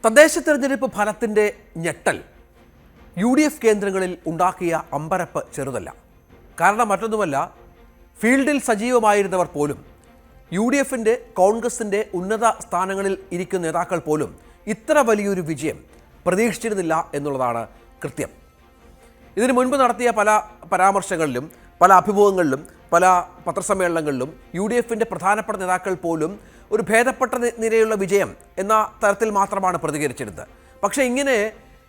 തദ്ദേശ തെരഞ്ഞെടുപ്പ് ഫലത്തിൻ്റെ ഞെട്ടൽ UDF കേന്ദ്രങ്ങളിൽ ഉണ്ടാക്കിയ അമ്പരപ്പ് ചെറുതല്ല. കാരണം മറ്റൊന്നുമല്ല, ഫീൽഡിൽ സജീവമായിരുന്നവർ പോലും UDFിൻ്റെ കോൺഗ്രസിൻ്റെ ഉന്നത സ്ഥാനങ്ങളിൽ ഇരിക്കുന്ന നേതാക്കൾ പോലും ഇത്ര വലിയൊരു വിജയം പ്രതീക്ഷിച്ചിരുന്നില്ല എന്നുള്ളതാണ് കൃത്യം. ഇതിനു മുൻപ് നടത്തിയ പല പരാമർശങ്ങളിലും പല അഭിമുഖങ്ങളിലും പല പത്രസമ്മേളനങ്ങളിലും UDFിൻ്റെ പ്രധാനപ്പെട്ട നേതാക്കൾ പോലും ഒരു ഭേദപ്പെട്ട നിരയുള്ള വിജയം എന്ന തരത്തിൽ മാത്രമാണ് പ്രതികരിച്ചിരുന്നത്. പക്ഷേ ഇങ്ങനെ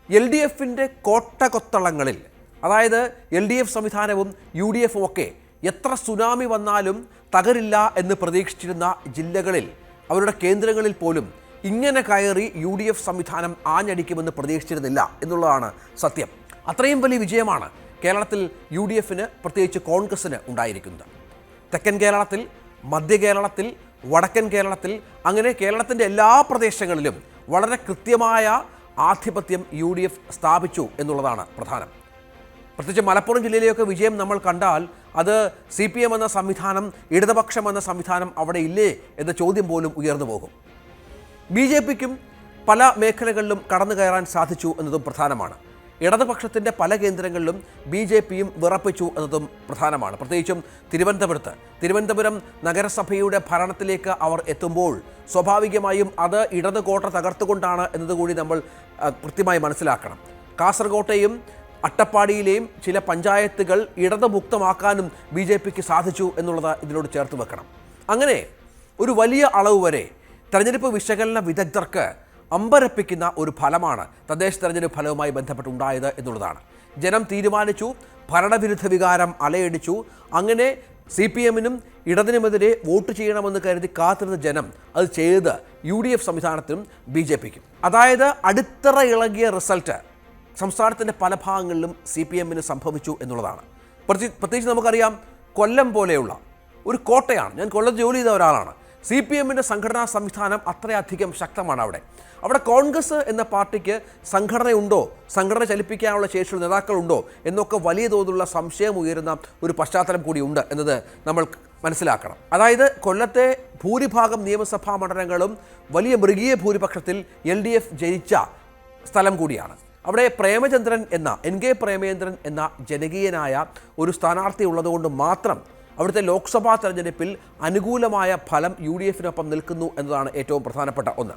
LDFിൻ്റെ കോട്ടകൊത്തളങ്ങളിൽ, അതായത് LDF സംവിധാനവും UDFും ഒക്കെ എത്ര സുനാമി വന്നാലും തകരില്ല എന്ന് പ്രതീക്ഷിച്ചിരുന്ന ജില്ലകളിൽ, അവരുടെ കേന്ദ്രങ്ങളിൽ പോലും ഇങ്ങനെ കയറി UDF സംവിധാനം ആഞ്ഞടിക്കുമെന്ന് പ്രതീക്ഷിച്ചിരുന്നില്ല എന്നുള്ളതാണ് സത്യം. അത്രയും വലിയ വിജയമാണ് കേരളത്തിൽ UDFിന്, പ്രത്യേകിച്ച് കോൺഗ്രസിന് ഉണ്ടായിരിക്കുന്നത്. തെക്കൻ കേരളത്തിൽ, മധ്യ കേരളത്തിൽ, വടക്കൻ കേരളത്തിൽ, അങ്ങനെ കേരളത്തിൻ്റെ എല്ലാ പ്രദേശങ്ങളിലും വളരെ കൃത്യമായ ആധിപത്യം UDF സ്ഥാപിച്ചു എന്നുള്ളതാണ് പ്രധാനം. പ്രത്യേകിച്ച് മലപ്പുറം ജില്ലയിലെയൊക്കെ വിജയം നമ്മൾ കണ്ടാൽ അത് CPM എന്ന സംവിധാനം, ഇടതുപക്ഷം എന്ന സംവിധാനം അവിടെ ഇല്ലേ എന്ന ചോദ്യം പോലും ഉയർന്നു പോകും. BJPക്കും പല മേഖലകളിലും കടന്നു കയറാൻ സാധിച്ചു എന്നതും പ്രധാനമാണ്. ഇടതുപക്ഷത്തിൻ്റെ പല കേന്ദ്രങ്ങളിലും BJPയും വിറപ്പിച്ചു എന്നതും പ്രധാനമാണ്. പ്രത്യേകിച്ചും തിരുവനന്തപുരം നഗരസഭയുടെ ഭരണത്തിലേക്ക് അവർ എത്തുമ്പോൾ സ്വാഭാവികമായും അത് ഇടത് കോട്ട തകർത്തുകൊണ്ടാണ് എന്നതുകൂടി നമ്മൾ കൃത്യമായി മനസ്സിലാക്കണം. കാസർകോട്ടെയും അട്ടപ്പാടിയിലെയും ചില പഞ്ചായത്തുകൾ ഇടതുമുക്തമാക്കാനും BJPക്ക് സാധിച്ചു എന്നുള്ളത് ഇതിനോട് ചേർത്ത് വെക്കണം. അങ്ങനെ ഒരു വലിയ അളവ് വരെ തെരഞ്ഞെടുപ്പ് വിശകലന വിദഗ്ധർക്ക് അമ്പരപ്പിക്കുന്ന ഒരു ഫലമാണ് തദ്ദേശ തെരഞ്ഞെടുപ്പ് ഫലവുമായി ബന്ധപ്പെട്ടുണ്ടായത് എന്നുള്ളതാണ്. ജനം തീരുമാനിച്ചു, ഭരണവിരുദ്ധ വികാരം അലയടിച്ചു. അങ്ങനെ CPMനും ഇടതിനുമെതിരെ വോട്ട് ചെയ്യണമെന്ന് കരുതി കാത്തിരുന്ന ജനം അത് ചെയ്ത് UDF സംവിധാനത്തിനും BJPക്കും. അതായത് അടിത്തറ ഇളകിയ റിസൾട്ട് സംസ്ഥാനത്തിൻ്റെ പല ഭാഗങ്ങളിലും CPMന് സംഭവിച്ചു എന്നുള്ളതാണ്. പ്രത്യേകിച്ച് നമുക്കറിയാം, കൊല്ലം പോലെയുള്ള ഒരു കോട്ടയാണ്. ഞാൻ കൊല്ലത്ത് ജോലി ചെയ്ത ഒരാളാണ്. CPMൻ്റെ സംഘടനാ സംവിധാനം അത്രയധികം ശക്തമാണ്. അവിടെ കോൺഗ്രസ് എന്ന പാർട്ടിക്ക് സംഘടനയുണ്ടോ, സംഘടന ചലിപ്പിക്കാനുള്ള ശേഷിയുള്ള നേതാക്കളുണ്ടോ എന്നൊക്കെ വലിയ തോതിലുള്ള സംശയം ഉയരുന്ന ഒരു പശ്ചാത്തലം കൂടിയുണ്ട് എന്നത് നമ്മൾ മനസ്സിലാക്കണം. അതായത് കൊല്ലത്തെ ഭൂരിഭാഗം നിയമസഭാ മണ്ഡലങ്ങളും വലിയ മൃഗീയ ഭൂരിപക്ഷത്തിൽ LDF ജയിച്ച സ്ഥലം കൂടിയാണ്. അവിടെ NK പ്രേമചന്ദ്രൻ എന്ന ജനകീയനായ ഒരു സ്ഥാനാർത്ഥി ഉള്ളതുകൊണ്ട് മാത്രം അവിടുത്തെ ലോക്സഭാ തെരഞ്ഞെടുപ്പിൽ അനുകൂലമായ ഫലം UDFിനൊപ്പം നിൽക്കുന്നു എന്നതാണ് ഏറ്റവും പ്രധാനപ്പെട്ട ഒന്ന്.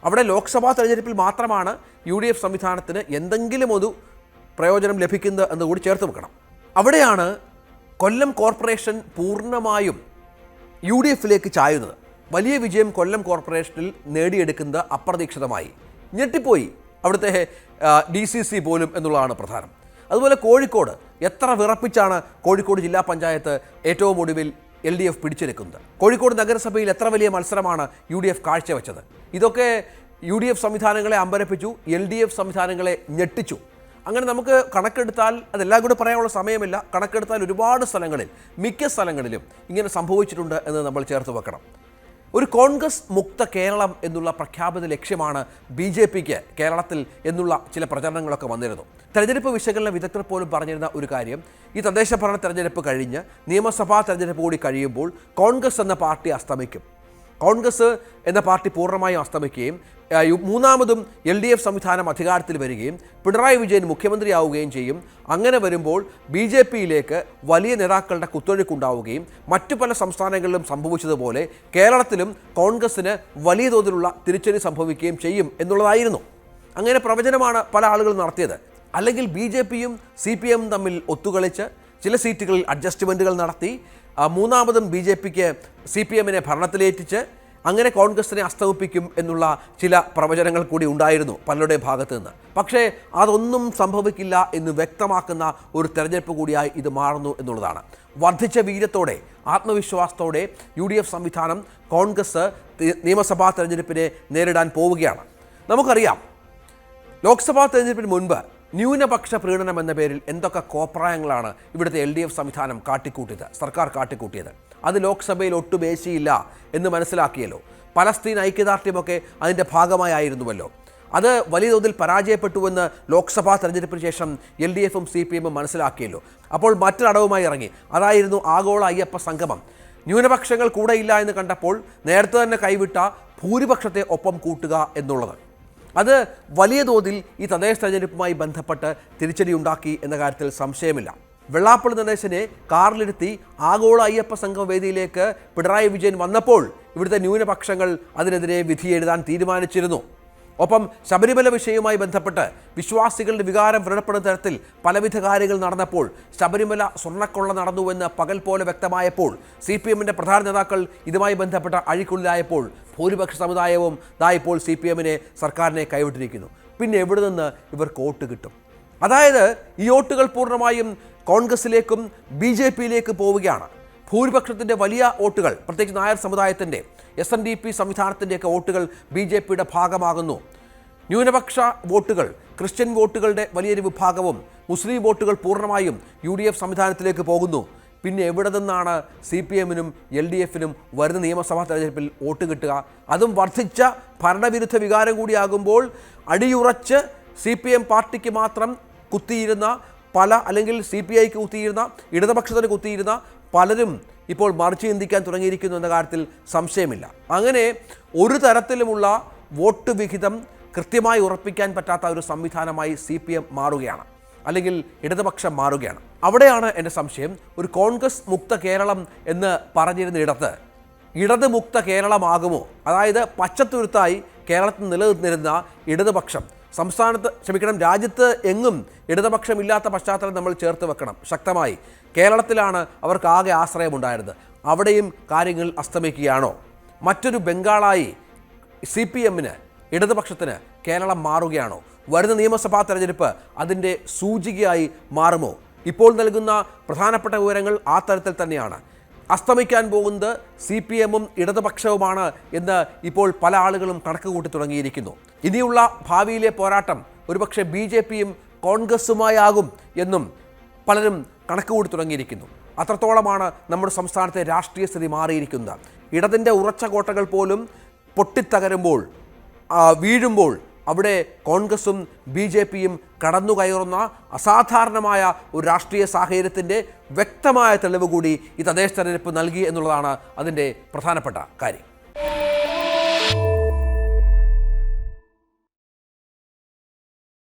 അവിടെ ലോക്സഭാ തെരഞ്ഞെടുപ്പിൽ മാത്രമാണ് UDF സംവിധാനത്തിന് എന്തെങ്കിലും ഒരു പ്രയോജനം ലഭിക്കുന്നത് എന്നുകൂടി ചേർത്ത് വെക്കണം. അവിടെയാണ് കൊല്ലം കോർപ്പറേഷൻ പൂർണ്ണമായും UDFിലേക്ക് ചായുന്നത്. വലിയ വിജയം കൊല്ലം കോർപ്പറേഷനിൽ നേടിയെടുക്കുന്നത് അപ്രതീക്ഷിതമായി. ഞെട്ടിപ്പോയി അവിടുത്തെ DCC പോലും എന്നുള്ളതാണ് പ്രധാനം. അതുപോലെ കോഴിക്കോട്, എത്ര വിറപ്പിച്ചാണ് കോഴിക്കോട് ജില്ലാ പഞ്ചായത്ത് ഏറ്റവും ഒടുവിൽ LDF പിടിച്ചെടുക്കുന്നത്. കോഴിക്കോട് നഗരസഭയിൽ എത്ര വലിയ മത്സരമാണ് UDF കാഴ്ചവെച്ചത്. ഇതൊക്കെ UDF സംവിധാനങ്ങളെ അമ്പരപ്പിച്ചു, LDF സംവിധാനങ്ങളെ ഞെട്ടിച്ചു. അങ്ങനെ നമുക്ക് കണക്കെടുത്താൽ, അതെല്ലാം കൂടി പറയാനുള്ള സമയമില്ല, കണക്കെടുത്താൽ ഒരുപാട് സ്ഥലങ്ങളിൽ, മിക്ക സ്ഥലങ്ങളിലും ഇങ്ങനെ സംഭവിച്ചിട്ടുണ്ട് എന്ന് നമ്മൾ ചേർത്ത് വെക്കണം. ഒരു കോൺഗ്രസ് മുക്ത കേരളം എന്നുള്ള പ്രഖ്യാപിത ലക്ഷ്യമാണ് BJPക്ക് കേരളത്തിൽ എന്നുള്ള ചില പ്രചരണങ്ങളൊക്കെ വന്നിരുന്നു. തെരഞ്ഞെടുപ്പ് വിശകലന വിദഗ്ധർ പോലും പറഞ്ഞിരുന്ന ഒരു കാര്യം, ഈ തദ്ദേശ ഭരണ തെരഞ്ഞെടുപ്പ് കഴിഞ്ഞ് നിയമസഭാ തെരഞ്ഞെടുപ്പ് കൂടി കഴിയുമ്പോൾ കോൺഗ്രസ് എന്ന പാർട്ടി അസ്തമിക്കും. കോൺഗ്രസ് എന്ന പാർട്ടി പൂർണ്ണമായും അസ്തമിക്കുകയും മൂന്നാമതും LDF സംവിധാനം അധികാരത്തിൽ വരികയും പിണറായി വിജയൻ മുഖ്യമന്ത്രിയാവുകയും ചെയ്യും. അങ്ങനെ വരുമ്പോൾ BJPയിലേക്ക് വലിയ നേതാക്കളുടെ കുത്തൊഴുക്കുണ്ടാവുകയും മറ്റു പല സംസ്ഥാനങ്ങളിലും സംഭവിച്ചതുപോലെ കേരളത്തിലും കോൺഗ്രസ്സിന് വലിയ തോതിലുള്ള തിരിച്ചടി സംഭവിക്കുകയും ചെയ്യും എന്നുള്ളതായിരുന്നു. അങ്ങനെ പ്രവചനമാണ് പല ആളുകളും നടത്തിയത്. അല്ലെങ്കിൽ BJPയും CPMും തമ്മിൽ ഒത്തുകളിച്ച് ചില സീറ്റുകളിൽ അഡ്ജസ്റ്റ്മെൻറ്റുകൾ നടത്തി മൂന്നാമതും BJPക്ക് CPMനെ ഭരണത്തിലേറ്റിച്ച് അങ്ങനെ കോൺഗ്രസിനെ അസ്തമിപ്പിക്കും എന്നുള്ള ചില പ്രവചനങ്ങൾ കൂടി ഉണ്ടായിരുന്നു പലരുടെ ഭാഗത്തു നിന്ന്. പക്ഷേ അതൊന്നും സംഭവിക്കില്ല എന്ന് വ്യക്തമാക്കുന്ന ഒരു തെരഞ്ഞെടുപ്പ് കൂടിയായി ഇത് മാറുന്നു എന്നുള്ളതാണ്. വർദ്ധിച്ച വീര്യത്തോടെ, ആത്മവിശ്വാസത്തോടെ UDF സംവിധാനം കോൺഗ്രസ് നിയമസഭാ തെരഞ്ഞെടുപ്പിനെ നേരിടാൻ പോവുകയാണ്. നമുക്കറിയാം, ലോക്സഭാ തെരഞ്ഞെടുപ്പിന് മുൻപ് ന്യൂനപക്ഷ പ്രീണനം എന്ന പേരിൽ എന്തൊക്കെ കോപ്രായങ്ങളാണ് ഇവിടുത്തെ LDF സംവിധാനം കാട്ടിക്കൂട്ടിയത്, സർക്കാർ കാട്ടിക്കൂട്ടിയത്. അത് ലോക്സഭയിൽ ഒട്ടും ഏശിയില്ല എന്ന് മനസ്സിലാക്കിയല്ലോ. പലസ്തീൻ ഐക്യദാർഢ്യമൊക്കെ അതിൻ്റെ ഭാഗമായിരുന്നുവല്ലോ. അത് വലിയ തോതിൽ പരാജയപ്പെട്ടുവെന്ന് ലോക്സഭാ തെരഞ്ഞെടുപ്പിന് ശേഷം LDFും CPMും മനസ്സിലാക്കിയല്ലോ. അപ്പോൾ മറ്റൊരടവുമായി ഇറങ്ങി. അതായിരുന്നു ആഗോള അയ്യപ്പ സംഗമം. ന്യൂനപക്ഷങ്ങൾ കൂടെയില്ല എന്ന് കണ്ടപ്പോൾ നേരത്തെ തന്നെ കൈവിട്ട ഭൂരിപക്ഷത്തെ ഒപ്പം കൂട്ടുക എന്നുള്ളത്. അത് വലിയ തോതിൽ ഈ തദ്ദേശ തെരഞ്ഞെടുപ്പുമായി ബന്ധപ്പെട്ട് തിരിച്ചടി ഉണ്ടാക്കി എന്ന കാര്യത്തിൽ സംശയമില്ല. വെള്ളാപ്പള്ളി നടേശനെ കാറിലിരുത്തി ആഗോള അയ്യപ്പ സംഘം വേദിയിലേക്ക് പിണറായി വിജയൻ വന്നപ്പോൾ ഇവിടുത്തെ ന്യൂനപക്ഷങ്ങൾ അതിനെതിരെ വിധി എഴുതാൻ തീരുമാനിച്ചിരുന്നു. ഒപ്പം ശബരിമല വിഷയവുമായി ബന്ധപ്പെട്ട് വിശ്വാസികളുടെ വികാരം വ്രണപ്പെടുന്ന തരത്തിൽ പലവിധ കാര്യങ്ങൾ നടന്നപ്പോൾ, ശബരിമല സ്വർണ്ണക്കൊള്ള നടന്നുവെന്ന് പകൽ പോലെ വ്യക്തമായപ്പോൾ, CPM-ന്റെ പ്രധാന നേതാക്കൾ ഇതുമായി ബന്ധപ്പെട്ട അഴിക്കുള്ളിലായപ്പോൾ ഭൂരിപക്ഷ സമുദായവും ഇപ്പോൾ CPM-നെ സർക്കാരിനെ കൈവിട്ടിരിക്കുന്നു. പിന്നെ എവിടെ നിന്ന് ഇവർക്ക് വോട്ട് കിട്ടും? അതായത് ഈ വോട്ടുകൾ പൂർണ്ണമായും കോൺഗ്രസിലേക്കും BJP-യിലേക്ക് പോവുകയാണ്. ഭൂരിപക്ഷത്തിൻ്റെ വലിയ വോട്ടുകൾ, പ്രത്യേകിച്ച് നായർ സമുദായത്തിൻ്റെ SNDP സംവിധാനത്തിൻ്റെയൊക്കെ വോട്ടുകൾ BJP-യുടെ ഭാഗമാകുന്നു. ന്യൂനപക്ഷ വോട്ടുകൾ, ക്രിസ്ത്യൻ വോട്ടുകളുടെ വലിയൊരു വിഭാഗവും മുസ്ലിം വോട്ടുകൾ പൂർണ്ണമായും UDF സംവിധാനത്തിലേക്ക് പോകുന്നു. പിന്നെ എവിടെ നിന്നാണ് CPM-നും LDF-നും വരുന്ന നിയമസഭാ തെരഞ്ഞെടുപ്പിൽ വോട്ട് കിട്ടുക? അതും വർദ്ധിച്ച ഭരണവിരുദ്ധ വികാരം കൂടിയാകുമ്പോൾ അടിയുറച്ച് CPM പാർട്ടിക്ക് മാത്രം കുത്തിയിരുന്ന അല്ലെങ്കിൽ CPIക്ക് കുത്തിയിരുന്ന, ഇടതുപക്ഷത്തിന് കുത്തിയിരുന്ന പലരും ഇപ്പോൾ മറിച്ച് ചിന്തിക്കാൻ തുടങ്ങിയിരിക്കുന്നു എന്ന കാര്യത്തിൽ സംശയമില്ല. അങ്ങനെ ഒരു തരത്തിലുമുള്ള വോട്ട് വിഹിതം കൃത്യമായി ഉറപ്പിക്കാൻ പറ്റാത്ത ഒരു സംവിധാനമായി CPM മാറുകയാണ്, അല്ലെങ്കിൽ ഇടതുപക്ഷം മാറുകയാണ്. അവിടെയാണ് എൻ്റെ സംശയം. ഒരു കോൺഗ്രസ് മുക്ത കേരളം എന്ന് പറഞ്ഞിരുന്ന ഇടത്ത് ഇടത് മുക്ത കേരളമാകുമോ? അതായത് പച്ചത്തുരുത്തായി കേരളത്തിൽ നിലനിന്നിരുന്ന ഇടതുപക്ഷം രാജ്യത്ത് എങ്ങും ഇടതുപക്ഷമില്ലാത്ത പശ്ചാത്തലം നമ്മൾ ചേർത്ത് വെക്കണം ശക്തമായി. കേരളത്തിലാണ് അവർക്ക് ആകെ ആശ്രയമുണ്ടായിരുന്നത്. അവിടെയും കാര്യങ്ങൾ അസ്തമിക്കുകയാണോ? മറ്റൊരു ബംഗാളായി CPM-ന്, ഇടതുപക്ഷത്തിന് കേരളം മാറുകയാണോ? വരുന്ന നിയമസഭാ തെരഞ്ഞെടുപ്പ് അതിൻ്റെ സൂചികയായി മാറുമോ? ഇപ്പോൾ നൽകുന്ന പ്രധാനപ്പെട്ട വിവരങ്ങൾ ആ തരത്തിൽ തന്നെയാണ്. അസ്തമിക്കാൻ പോകുന്നത് CPM-ഉം ഇടതുപക്ഷവുമാണ് എന്ന് ഇപ്പോൾ പല ആളുകളും കണക്ക് കൂട്ടി തുടങ്ങിയിരിക്കുന്നു. ഇനിയുള്ള ഭാവിയിലെ പോരാട്ടം ഒരുപക്ഷെ BJP-യും കോൺഗ്രസുമായാകും എന്നും പലരും കണക്ക് കൂടി തുടങ്ങിയിരിക്കുന്നു. അത്രത്തോളമാണ് നമ്മുടെ സംസ്ഥാനത്തെ രാഷ്ട്രീയ സ്ഥിതി മാറിയിരിക്കുന്നത്. ഇടതിൻ്റെ ഉറച്ച കോട്ടകൾ പോലും പൊട്ടിത്തകരുമ്പോൾ, വീഴുമ്പോൾ അവിടെ കോൺഗ്രസും BJP-യും കടന്നുകയറുന്ന അസാധാരണമായ ഒരു രാഷ്ട്രീയ സാഹചര്യത്തിൻ്റെ വ്യക്തമായ തെളിവ് കൂടി ഈ തദ്ദേശ തെരഞ്ഞെടുപ്പ് നൽകി എന്നുള്ളതാണ് അതിൻ്റെ പ്രധാനപ്പെട്ട കാര്യം.